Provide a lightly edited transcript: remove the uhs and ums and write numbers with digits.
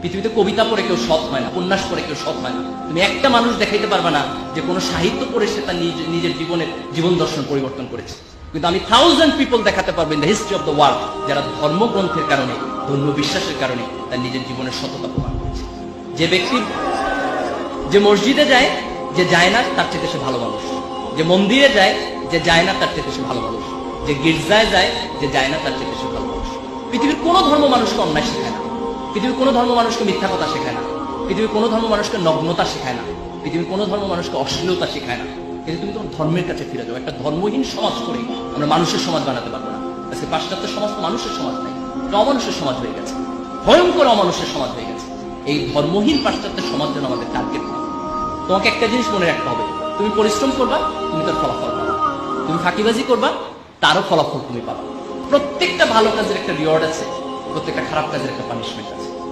পৃথিবীতে কবিতা পড়ে কেউ সৎ হয় না, উপন্যাস পড়ে কেউ সৎ হয় না। তুমি একটা মানুষ দেখাইতে পারবে না যে কোনো সাহিত্য পড়ে সে তার নিজের জীবন দর্শন পরিবর্তন করেছে। কিন্তু আমি 1000 পিপল দেখাতে পারবো in the history of the world যারা ধর্মগ্রন্থের কারণে, ধর্মীয় বিশ্বাসের কারণে তার নিজের জীবনের সততা প্রমাণ করেছে। যে ব্যক্তি যে মসজিদে যায়, যে যায় না তার চেয়ে সে ভালো মানুষ। যে মন্দিরে যায়, যে যায় না তার চেয়ে সে ভালো মানুষ। যে গির্জায় যায়, যে যায় না তার চেয়ে সে ভালো মানুষ। পৃথিবীর কোনো ধর্ম মানুষকে অন্যায় শেখায় না, পৃথিবীর কোনো ধর্ম মানুষকে মিথ্যা কথা শেখায় না, পৃথিবীর কোনো ধর্ম মানুষকে নগ্নতা শেখায় না, পৃথিবীর কোনো ধর্ম মানুষকে অশ্লীলতা শেখায় না। কিন্তু তুমি তোমার ধর্মের কাছে ফিরে যাও। একটা ধর্মহীন সমাজ করে আমরা মানুষের সমাজ বানাতে পারবো না। আজকে পাশ্চাত্য সমাজ তো মানুষের সমাজ নাই, অমানুষের সমাজ হয়ে গেছে, ভয়ঙ্কর অমানুষের সমাজ হয়ে গেছে। এই ধর্মহীন পাশ্চাত্য সমাজ যেন আমাদের টার্গেট না। তোমাকে একটা জিনিস মনে রাখতে হবে, তুমি পরিশ্রম করবা, তুমি তার ফলাফল পাবা। তুমি ফাঁকিবাজি করবা, তারও ফলাফল তুমি পাবা। প্রত্যেকটা ভালো কাজের একটা রিওয়ার্ড আছে, প্রত্যেকটা খারাপ কাজের একটা পানিশমেন্ট আছে।